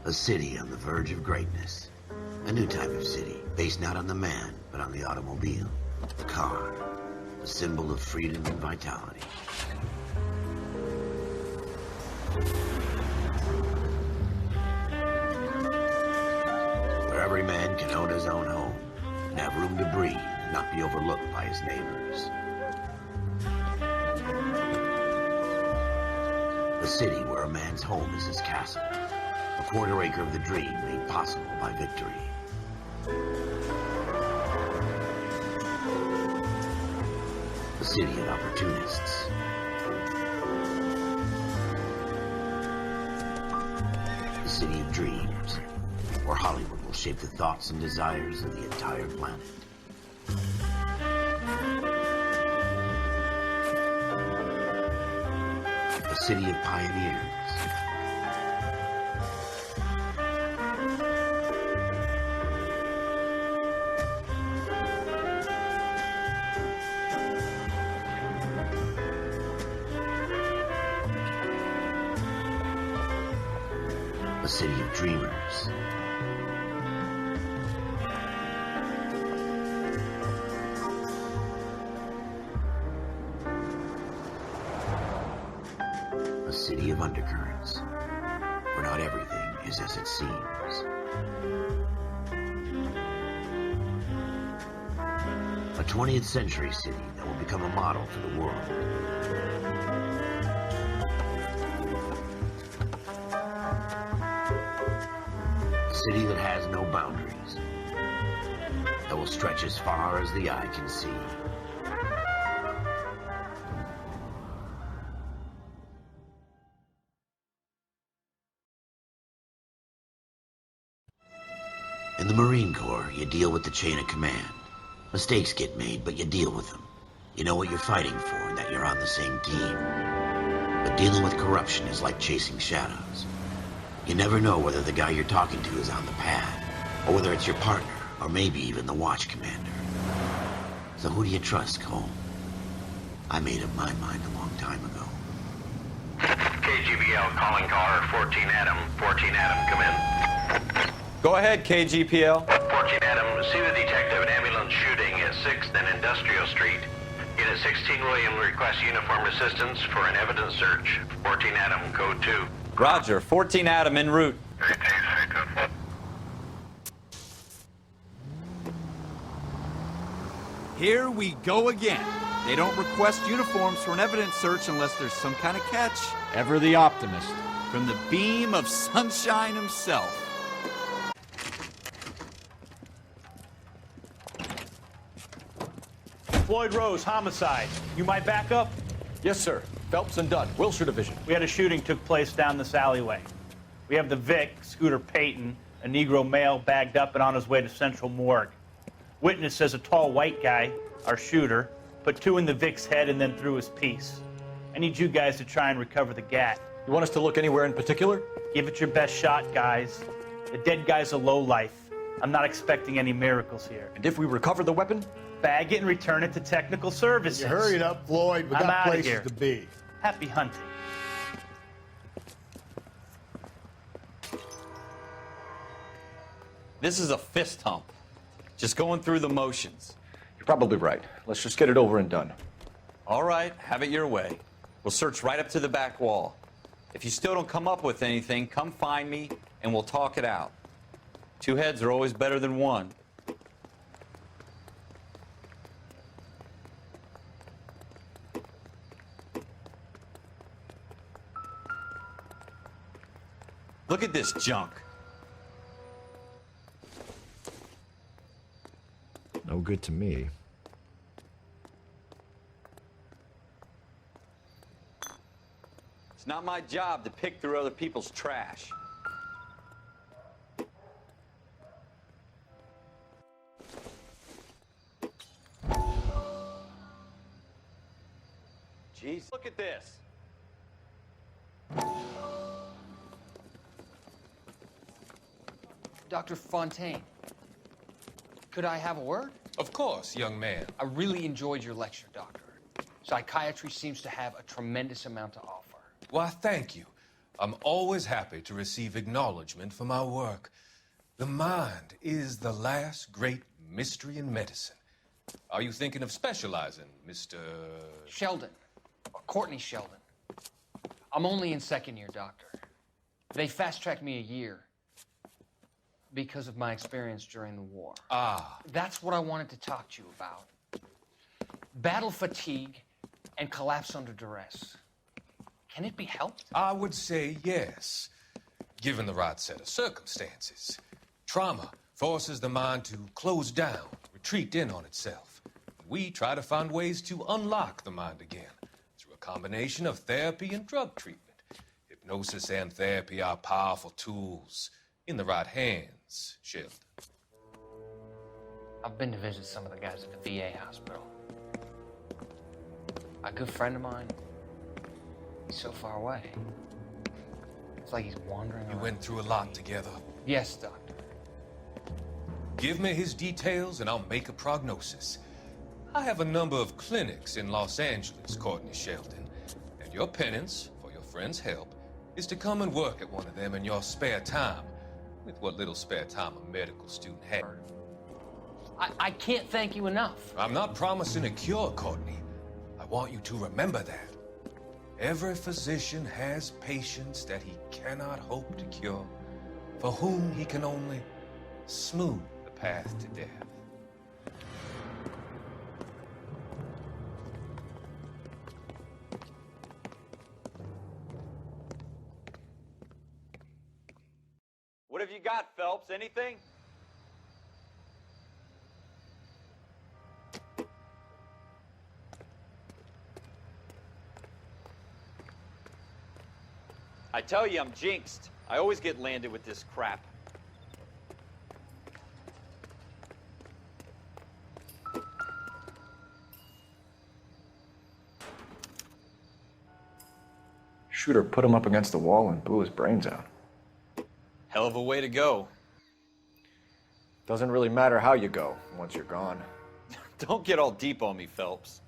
A city on the verge of greatness. A new type of city, based not on the man, but on the automobile. The car. A symbol of freedom and vitality. Where every man can own his own home, and have room to breathe, and not be overlooked by his neighbors. A city where a man's home is his castle. A quarter acre of the dream made possible by victory. A city of opportunists. A city of dreams, where Hollywood will shape the thoughts and desires of the entire planet. A city of pioneers. A city of dreamers. A city of undercurrents, where not everything is as it seems. A 20th century city that will become a model for the world. A city that has no boundaries, that will stretch as far as the eye can see. In the Marine Corps, you deal with the chain of command. Mistakes get made, but you deal with them. You know what you're fighting for and that you're on the same team. But dealing with corruption is like chasing shadows. You never know whether the guy you're talking to is on the pad, or whether it's your partner, or maybe even the watch commander. So who do you trust, Cole? I made up my mind a long time ago. KGBL calling caller 14 Adam. 14 Adam, come in. Go ahead, KGPL. 14 Adam, see the detective an ambulance shooting at 6th and Industrial Street. Unit 16 William requests uniform assistance for an evidence search. 14 Adam, code 2. Roger, 14 Adam en route. Here we go again. They don't request uniforms for an evidence search unless there's some kind of catch. Ever the optimist. From the beam of sunshine himself. Floyd Rose, homicide. You might back up? Yes, sir. Phelps and Dunn, Wilshire Division. We had a shooting took place down this alleyway. We have the Vic, Scooter Payton, a Negro male bagged up and on his way to Central Morgue. Witness says a tall white guy, our shooter, put 2 in the Vic's head and then threw his piece. I need you guys to try and recover the gat. You want us to look anywhere in particular? Give it your best shot, guys. The dead guy's a lowlife. I'm not expecting any miracles here. And if we recover the weapon? Bag it and return it to technical services. You hurry it up, Floyd. We I'm got outta places here. to be. Happy hunting. This is a fist hump. Just going through the motions. You're probably right. Let's just get it over and done. All right, have it your way. We'll search right up to the back wall. If you still don't come up with anything, come find me and we'll talk it out. 2 heads are always better than 1. Look at this junk. No good to me. It's not my job to pick through other people's trash. Jeez, look at this. Dr. Fontaine, could I have a word? Of course, young man. I really enjoyed your lecture, Doctor. Psychiatry seems to have a tremendous amount to offer. Why, thank you. I'm always happy to receive acknowledgement for my work. The mind is the last great mystery in medicine. Are you thinking of specializing, Mr. Sheldon. Or Courtney Sheldon. I'm only in second year, Doctor. They fast-tracked me a year because of my experience during the war. Ah. That's what I wanted to talk to you about. Battle fatigue and collapse under duress. Can it be helped? I would say yes, given the right set of circumstances. Trauma forces the mind to close down, retreat in on itself. We try to find ways to unlock the mind again through a combination of therapy and drug treatment. Hypnosis and therapy are powerful tools in the right hands, Sheldon. I've been to visit some of the guys at the VA hospital. A good friend of mine, he's so far away. It's like he's wandering You around. went through a lot together. Yes, Doctor. Give me his details and I'll make a prognosis. I have a number of clinics in Los Angeles, Courtney Sheldon, and your penance, for your friend's help, is to come and work at one of them in your spare time, with what little spare time a medical student has. I can't thank you enough. I'm not promising a cure, Courtney. I want you to remember that. Every physician has patients that he cannot hope to cure, for whom he can only smooth the path to death. What have you got, Phelps? Anything? I tell you, I'm jinxed. I always get landed with this crap. Shooter put him up against the wall and blew his brains out. Hell of a way to go. Doesn't really matter how you go once you're gone. Don't get all deep on me, Phelps.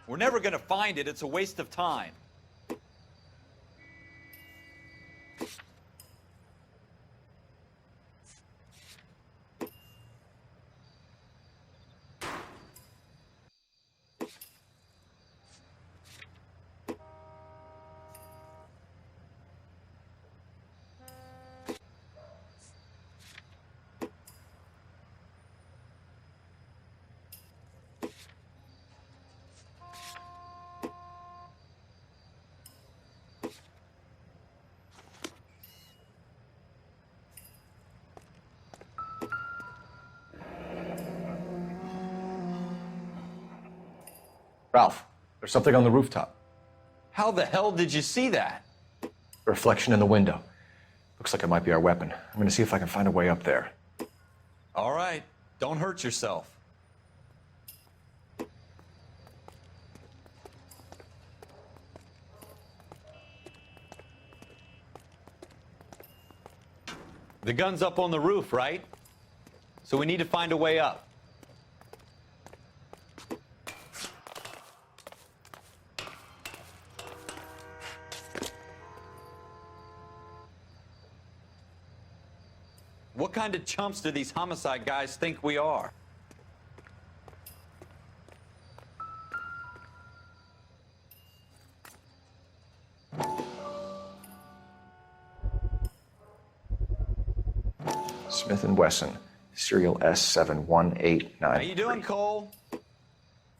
We're never gonna find it. It's a waste of time. Ralph, there's something on the rooftop. How the hell did you see that? A reflection in the window. Looks like it might be our weapon. I'm gonna see if I can find a way up there. All right, don't hurt yourself. The gun's up on the roof, right? So we need to find a way up. What kind of chumps do these homicide guys think we are? Smith & Wesson, serial S71893. How you doing, Cole?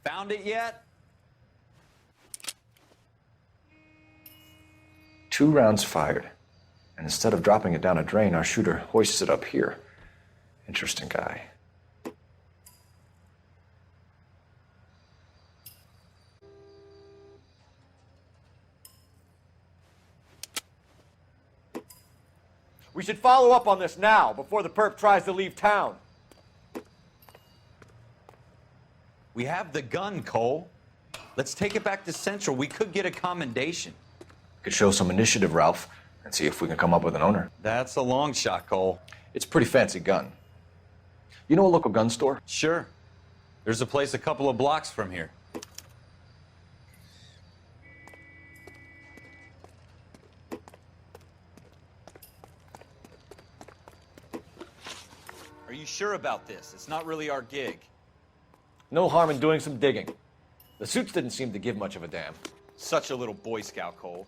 Found it yet? 2 rounds fired. And instead of dropping it down a drain, our shooter hoists it up here. Interesting guy. We should follow up on this now, before the perp tries to leave town. We have the gun, Cole. Let's take it back to Central. We could get a commendation. Could show some initiative, Ralph, and see if we can come up with an owner. That's a long shot, Cole. It's a pretty fancy gun. You know a local gun store? Sure. There's a place a couple of blocks from here. Are you sure about this? It's not really our gig. No harm in doing some digging. The suits didn't seem to give much of a damn. Such a little Boy Scout, Cole.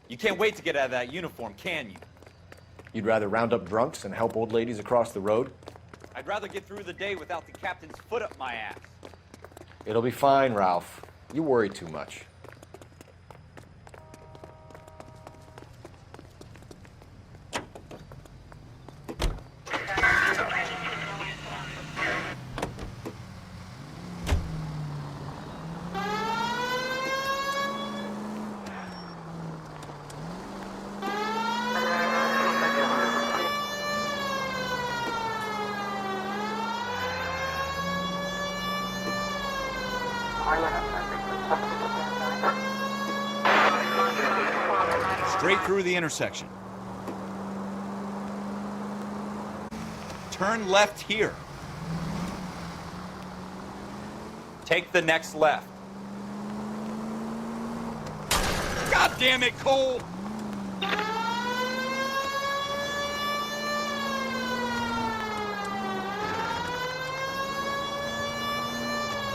You can't wait to get out of that uniform, can you? You'd rather round up drunks and help old ladies across the road? I'd rather get through the day without the captain's foot up my ass. It'll be fine, Ralph. You worry too much. Straight through the intersection. Turn left here. Take the next left. God damn it, Cole!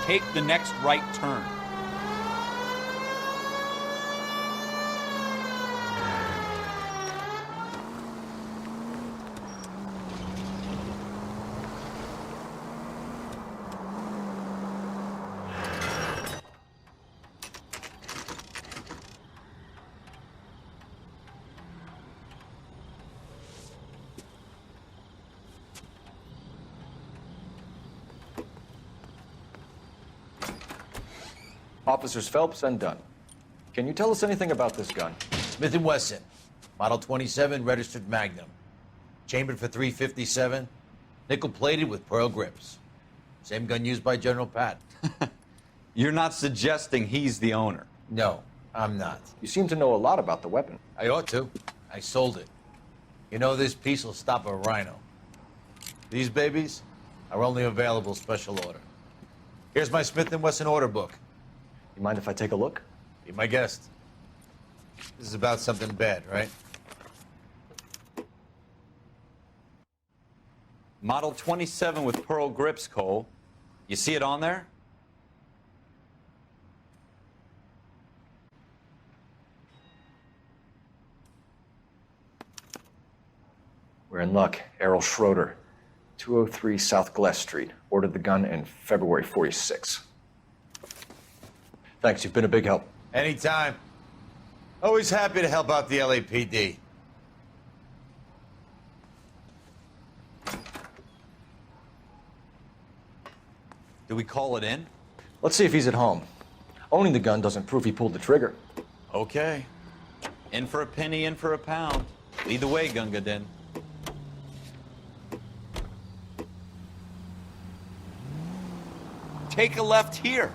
Take the next right turn. Officers Phelps and Dunn. Can you tell us anything about this gun? Smith & Wesson, Model 27, registered Magnum. Chambered for .357, nickel-plated with pearl grips. Same gun used by General Patton. You're not suggesting he's the owner? No, I'm not. You seem to know a lot about the weapon. I ought to. I sold it. You know, this piece will stop a rhino. These babies are only available special order. Here's my Smith & Wesson order book. You mind if I take a look? Be my guest. This is about something bad, right? Model 27 with pearl grips, Cole. You see it on there? We're in luck. Errol Schroeder, 203 South Glass Street. Ordered the gun in February '46. Thanks, you've been a big help. Anytime. Always happy to help out the LAPD. Do we call it in? Let's see if he's at home. Owning the gun doesn't prove he pulled the trigger. Okay. In for a penny, in for a pound. Lead the way, Gunga Din. Take a left here.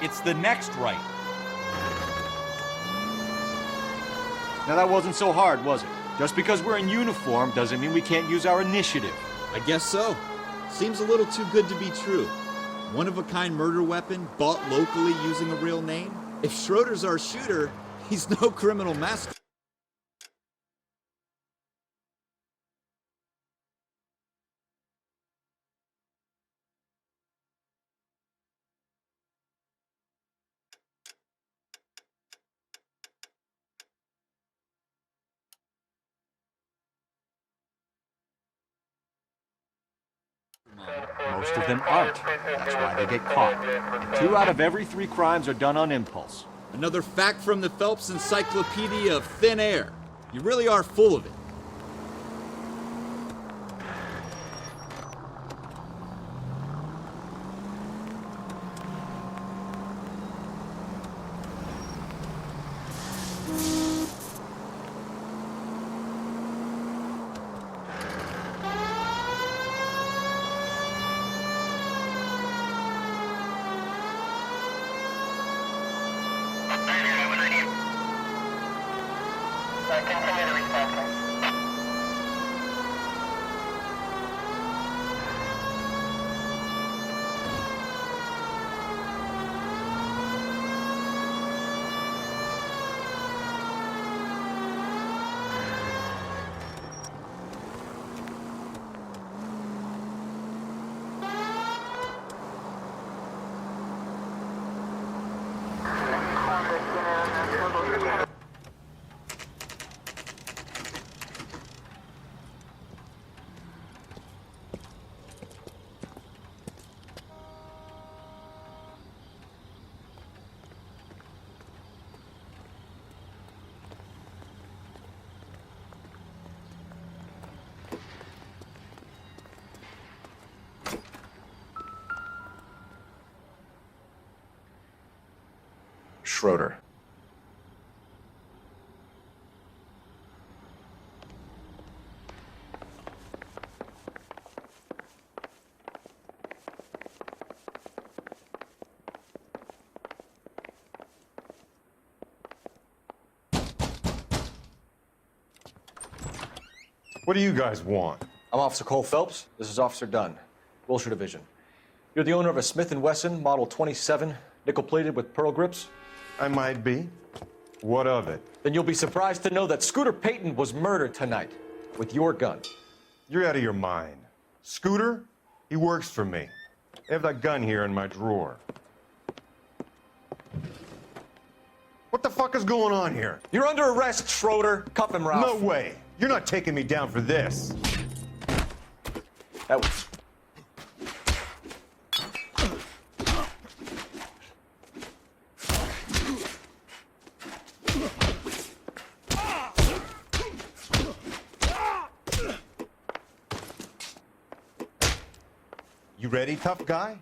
It's the next right. Now that wasn't so hard, was it? Just because we're in uniform doesn't mean we can't use our initiative. I guess so. Seems a little too good to be true. One-of-a-kind murder weapon bought locally using a real name? If Schroeder's our shooter, he's no criminal master. Most of them aren't. That's why they get caught. And 2 out of every 3 crimes are done on impulse. Another fact from the Phelps Encyclopedia of Thin Air. You really are full of it. Continue to respond. Schroeder. What do you guys want? I'm Officer Cole Phelps. This is Officer Dunn, Wilshire Division. You're the owner of a Smith & Wesson Model 27, nickel-plated with pearl grips? I might be. What of it? Then you'll be surprised to know that Scooter Payton was murdered tonight with your gun. You're out of your mind. Scooter? He works for me. I have that gun here in my drawer. What the fuck is going on here? You're under arrest, Schroeder. Cuff him, Ralph. No way. You're not taking me down for this. That was... You ready, tough guy?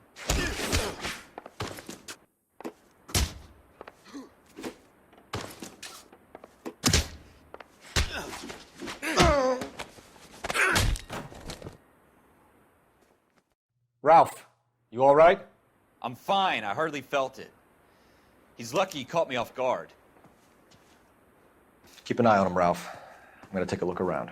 Ralph, you all right? I'm fine. I hardly felt it. He's lucky he caught me off guard. Keep an eye on him, Ralph. I'm gonna take a look around.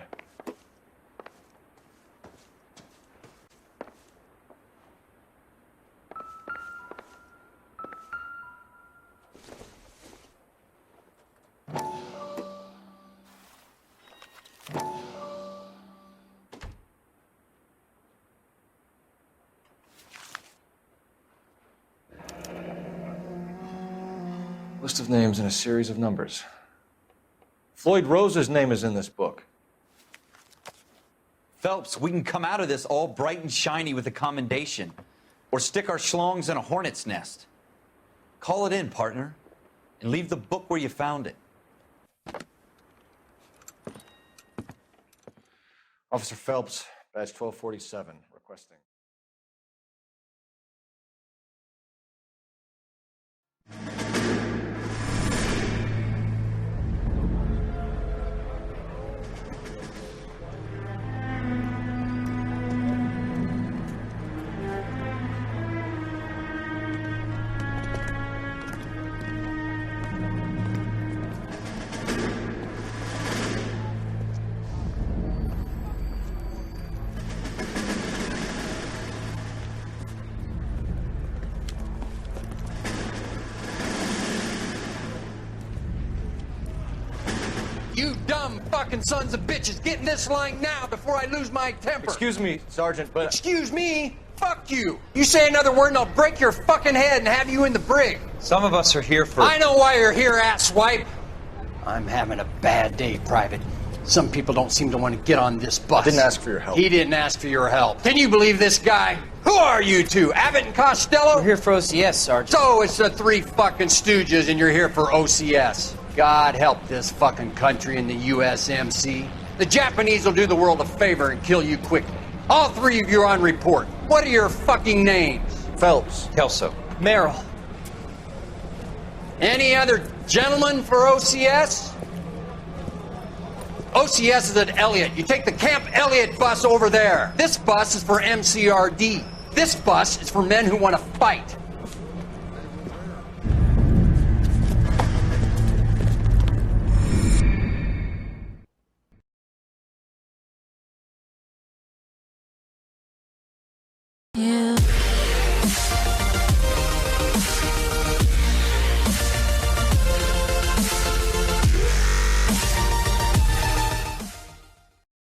List of names and a series of numbers. Floyd Rose's name is in this book. Phelps, we can come out of this all bright and shiny with a commendation, or stick our schlongs in a hornet's nest. Call it in, partner, and leave the book where you found it. Officer Phelps, badge 1247, requesting. You dumb fucking sons of bitches, get in this line now before I lose my temper. Excuse me, Sergeant, but... Excuse me? Fuck you. You say another word and I'll break your fucking head and have you in the brig. Some of us are here for... I know why you're here, asswipe. I'm having a bad day, Private. Some people don't seem to want to get on this bus. I didn't ask for your help. He didn't ask for your help. Can you believe this guy? Who are you two? Abbott and Costello? We're here for OCS, Sergeant. So it's the three fucking stooges and you're here for OCS. God help this fucking country and the USMC. The Japanese will do the world a favor and kill you quickly. All three of you are on report. What are your fucking names? Phelps. Kelso. Merrill. Any other gentlemen for OCS? OCS is at Elliott. You take the Camp Elliott bus over there. This bus is for MCRD. This bus is for men who want to fight.